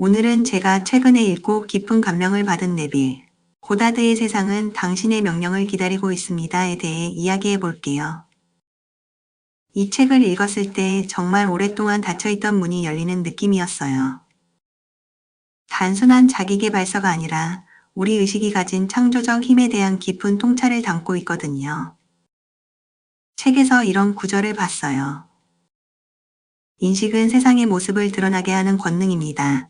오늘은 제가 최근에 읽고 깊은 감명을 받은 네빌 고다드의 세상은 당신의 명령을 기다리고 있습니다에 대해 이야기해 볼게요. 이 책을 읽었을 때 정말 오랫동안 닫혀있던 문이 열리는 느낌이었어요. 단순한 자기계발서가 아니라 우리 의식이 가진 창조적 힘에 대한 깊은 통찰을 담고 있거든요. 책에서 이런 구절을 봤어요. 인식은 세상의 모습을 드러나게 하는 권능입니다.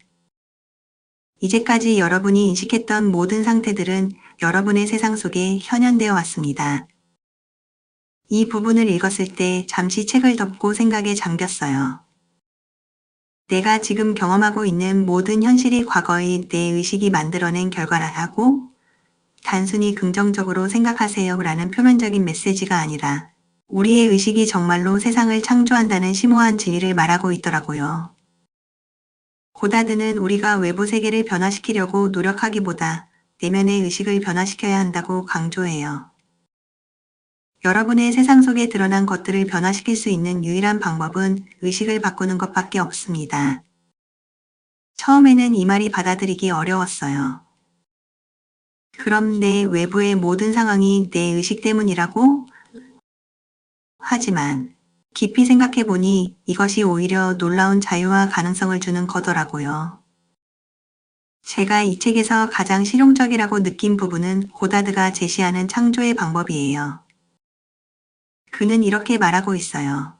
이제까지 여러분이 인식했던 모든 상태들은 여러분의 세상 속에 현현되어 왔습니다. 이 부분을 읽었을 때 잠시 책을 덮고 생각에 잠겼어요. 내가 지금 경험하고 있는 모든 현실이 과거의 내 의식이 만들어낸 결과라고 단순히 긍정적으로 생각하세요 라는 표면적인 메시지가 아니라 우리의 의식이 정말로 세상을 창조한다는 심오한 진리를 말하고 있더라고요. 고다드는 우리가 외부 세계를 변화시키려고 노력하기보다 내면의 의식을 변화시켜야 한다고 강조해요. 여러분의 세상 속에 드러난 것들을 변화시킬 수 있는 유일한 방법은 의식을 바꾸는 것밖에 없습니다. 처음에는 이 말이 받아들이기 어려웠어요. 그럼 내 외부의 모든 상황이 내 의식 때문이라고? 하지만 깊이 생각해보니 이것이 오히려 놀라운 자유와 가능성을 주는 거더라고요. 제가 이 책에서 가장 실용적이라고 느낀 부분은 고다드가 제시하는 창조의 방법이에요. 그는 이렇게 말하고 있어요.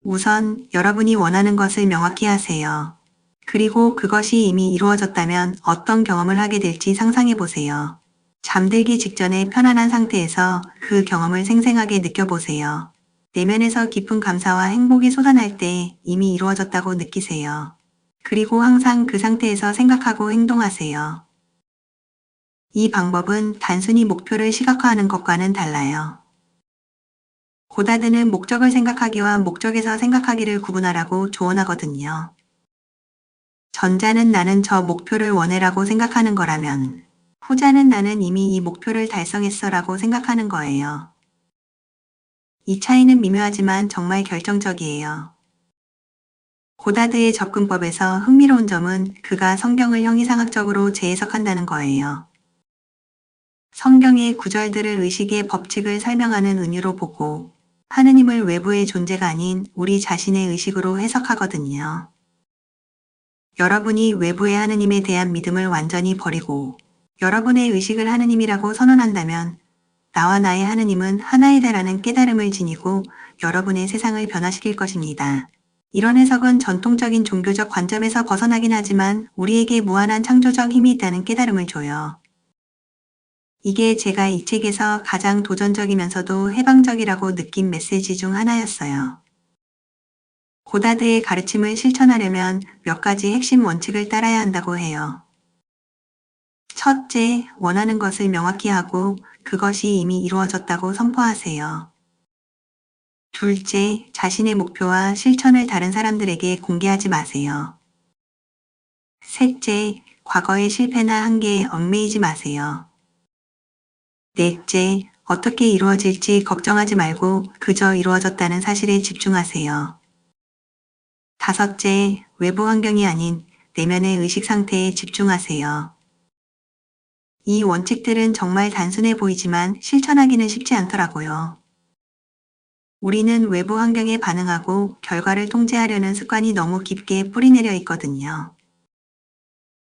우선 여러분이 원하는 것을 명확히 하세요. 그리고 그것이 이미 이루어졌다면 어떤 경험을 하게 될지 상상해 보세요. 잠들기 직전에 편안한 상태에서 그 경험을 생생하게 느껴보세요. 내면에서 깊은 감사와 행복이 솟아날 때 이미 이루어졌다고 느끼세요. 그리고 항상 그 상태에서 생각하고 행동하세요. 이 방법은 단순히 목표를 시각화하는 것과는 달라요. 고다드는 목적을 생각하기와 목적에서 생각하기를 구분하라고 조언하거든요. 전자는 나는 저 목표를 원해라고 생각하는 거라면, 후자는 나는 이미 이 목표를 달성했어라고 생각하는 거예요. 이 차이는 미묘하지만 정말 결정적이에요. 고다드의 접근법에서 흥미로운 점은 그가 성경을 형이상학적으로 재해석한다는 거예요. 성경의 구절들을 의식의 법칙을 설명하는 은유로 보고 하느님을 외부의 존재가 아닌 우리 자신의 의식으로 해석하거든요. 여러분이 외부의 하느님에 대한 믿음을 완전히 버리고 여러분의 의식을 하느님이라고 선언한다면 나와 나의 하느님은 하나이다라는 깨달음을 지니고 여러분의 세상을 변화시킬 것입니다. 이런 해석은 전통적인 종교적 관점에서 벗어나긴 하지만 우리에게 무한한 창조적 힘이 있다는 깨달음을 줘요. 이게 제가 이 책에서 가장 도전적이면서도 해방적이라고 느낀 메시지 중 하나였어요. 고다드의 가르침을 실천하려면 몇 가지 핵심 원칙을 따라야 한다고 해요. 첫째, 원하는 것을 명확히 하고 그것이 이미 이루어졌다고 선포하세요. 둘째, 자신의 목표와 실천을 다른 사람들에게 공개하지 마세요. 셋째, 과거의 실패나 한계에 얽매이지 마세요. 넷째, 어떻게 이루어질지 걱정하지 말고 그저 이루어졌다는 사실에 집중하세요. 다섯째, 외부 환경이 아닌 내면의 의식 상태에 집중하세요. 이 원칙들은 정말 단순해 보이지만 실천하기는 쉽지 않더라고요. 우리는 외부 환경에 반응하고 결과를 통제하려는 습관이 너무 깊게 뿌리내려 있거든요.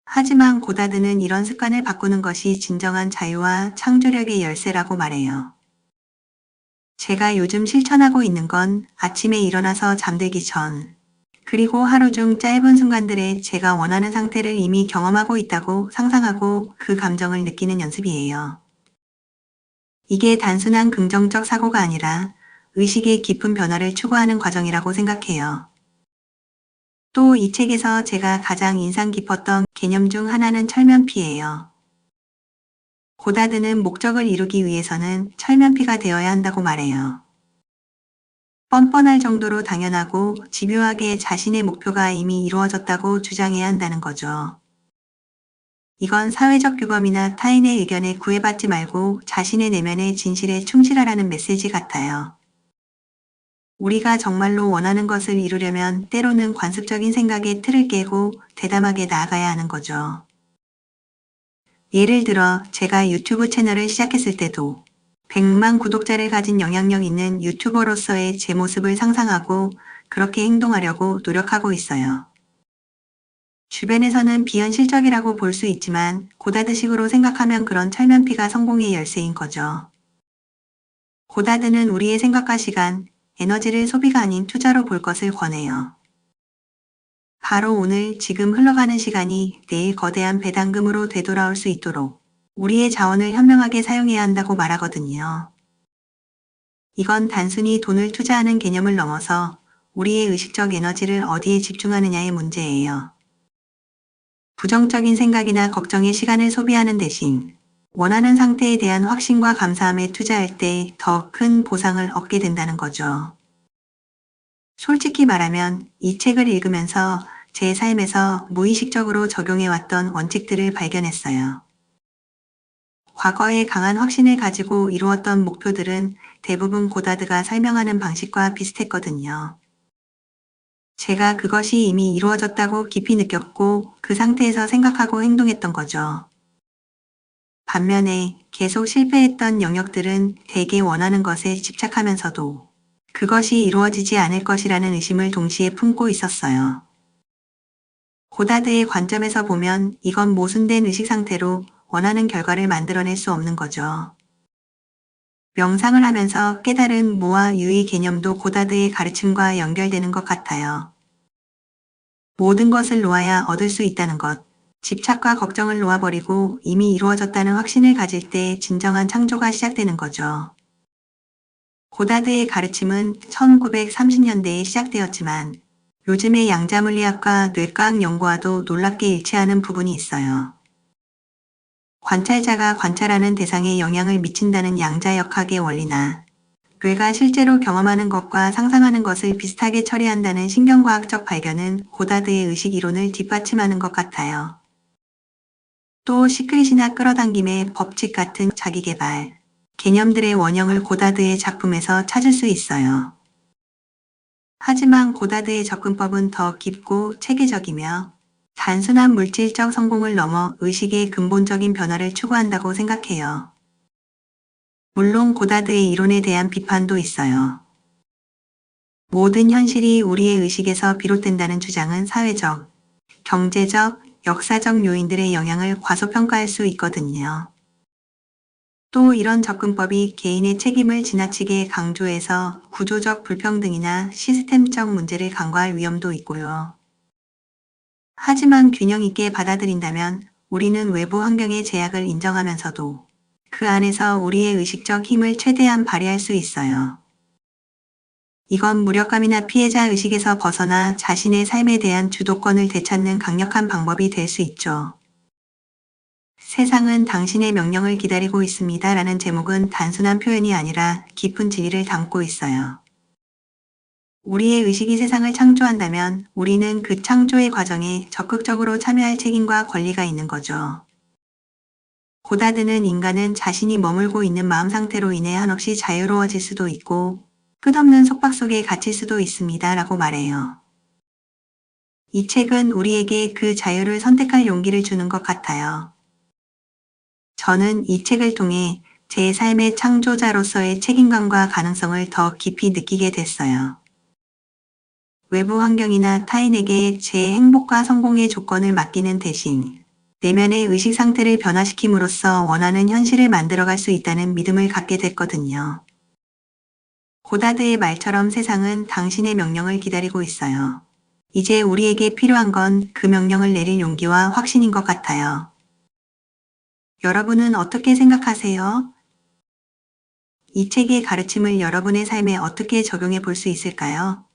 하지만 고다드는 이런 습관을 바꾸는 것이 진정한 자유와 창조력의 열쇠라고 말해요. 제가 요즘 실천하고 있는 건 아침에 일어나서 잠들기 전, 그리고 하루 중 짧은 순간들에 제가 원하는 상태를 이미 경험하고 있다고 상상하고 그 감정을 느끼는 연습이에요. 이게 단순한 긍정적 사고가 아니라 의식의 깊은 변화를 추구하는 과정이라고 생각해요. 또 이 책에서 제가 가장 인상 깊었던 개념 중 하나는 철면피예요. 고다드는 목적을 이루기 위해서는 철면피가 되어야 한다고 말해요. 뻔뻔할 정도로 당연하고 집요하게 자신의 목표가 이미 이루어졌다고 주장해야 한다는 거죠. 이건 사회적 규범이나 타인의 의견에 구애받지 말고 자신의 내면의 진실에 충실하라는 메시지 같아요. 우리가 정말로 원하는 것을 이루려면 때로는 관습적인 생각의 틀을 깨고 대담하게 나아가야 하는 거죠. 예를 들어 제가 유튜브 채널을 시작했을 때도 100만 구독자를 가진 영향력 있는 유튜버로서의 제 모습을 상상하고 그렇게 행동하려고 노력하고 있어요. 주변에서는 비현실적이라고 볼 수 있지만 고다드식으로 생각하면 그런 철면피가 성공의 열쇠인 거죠. 고다드는 우리의 생각과 시간, 에너지를 소비가 아닌 투자로 볼 것을 권해요. 바로 오늘 지금 흘러가는 시간이 내일 거대한 배당금으로 되돌아올 수 있도록 우리의 자원을 현명하게 사용해야 한다고 말하거든요. 이건 단순히 돈을 투자하는 개념을 넘어서 우리의 의식적 에너지를 어디에 집중하느냐의 문제예요. 부정적인 생각이나 걱정에 시간을 소비하는 대신 원하는 상태에 대한 확신과 감사함에 투자할 때 더 큰 보상을 얻게 된다는 거죠. 솔직히 말하면 이 책을 읽으면서 제 삶에서 무의식적으로 적용해왔던 원칙들을 발견했어요. 과거에 강한 확신을 가지고 이루었던 목표들은 대부분 고다드가 설명하는 방식과 비슷했거든요. 제가 그것이 이미 이루어졌다고 깊이 느꼈고 그 상태에서 생각하고 행동했던 거죠. 반면에 계속 실패했던 영역들은 대개 원하는 것에 집착하면서도 그것이 이루어지지 않을 것이라는 의심을 동시에 품고 있었어요. 고다드의 관점에서 보면 이건 모순된 의식 상태로 원하는 결과를 만들어낼 수 없는 거죠. 명상을 하면서 깨달은 모와 유의 개념도 고다드의 가르침과 연결되는 것 같아요. 모든 것을 놓아야 얻을 수 있다는 것, 집착과 걱정을 놓아버리고 이미 이루어졌다는 확신을 가질 때 진정한 창조가 시작되는 거죠. 고다드의 가르침은 1930년대에 시작되었지만 요즘의 양자물리학과 뇌과학 연구와도 놀랍게 일치하는 부분이 있어요. 관찰자가 관찰하는 대상에 영향을 미친다는 양자역학의 원리나 뇌가 실제로 경험하는 것과 상상하는 것을 비슷하게 처리한다는 신경과학적 발견은 고다드의 의식 이론을 뒷받침하는 것 같아요. 또 시크릿이나 끌어당김의 법칙 같은 자기개발 개념들의 원형을 고다드의 작품에서 찾을 수 있어요. 하지만 고다드의 접근법은 더 깊고 체계적이며 단순한 물질적 성공을 넘어 의식의 근본적인 변화를 추구한다고 생각해요. 물론 고다드의 이론에 대한 비판도 있어요. 모든 현실이 우리의 의식에서 비롯된다는 주장은 사회적, 경제적, 역사적 요인들의 영향을 과소평가할 수 있거든요. 또 이런 접근법이 개인의 책임을 지나치게 강조해서 구조적 불평등이나 시스템적 문제를 간과할 위험도 있고요. 하지만 균형 있게 받아들인다면 우리는 외부 환경의 제약을 인정하면서도 그 안에서 우리의 의식적 힘을 최대한 발휘할 수 있어요. 이건 무력감이나 피해자 의식에서 벗어나 자신의 삶에 대한 주도권을 되찾는 강력한 방법이 될 수 있죠. 세상은 당신의 명령을 기다리고 있습니다. 라는 제목은 단순한 표현이 아니라 깊은 진리를 담고 있어요. 우리의 의식이 세상을 창조한다면 우리는 그 창조의 과정에 적극적으로 참여할 책임과 권리가 있는 거죠. 고다드는 인간은 자신이 머물고 있는 마음 상태로 인해 한없이 자유로워질 수도 있고 끝없는 속박 속에 갇힐 수도 있습니다. 라고 말해요. 이 책은 우리에게 그 자유를 선택할 용기를 주는 것 같아요. 저는 이 책을 통해 제 삶의 창조자로서의 책임감과 가능성을 더 깊이 느끼게 됐어요. 외부 환경이나 타인에게 제 행복과 성공의 조건을 맡기는 대신 내면의 의식 상태를 변화시킴으로써 원하는 현실을 만들어갈 수 있다는 믿음을 갖게 됐거든요. 고다드의 말처럼 세상은 당신의 명령을 기다리고 있어요. 이제 우리에게 필요한 건 그 명령을 내릴 용기와 확신인 것 같아요. 여러분은 어떻게 생각하세요? 이 책의 가르침을 여러분의 삶에 어떻게 적용해 볼 수 있을까요?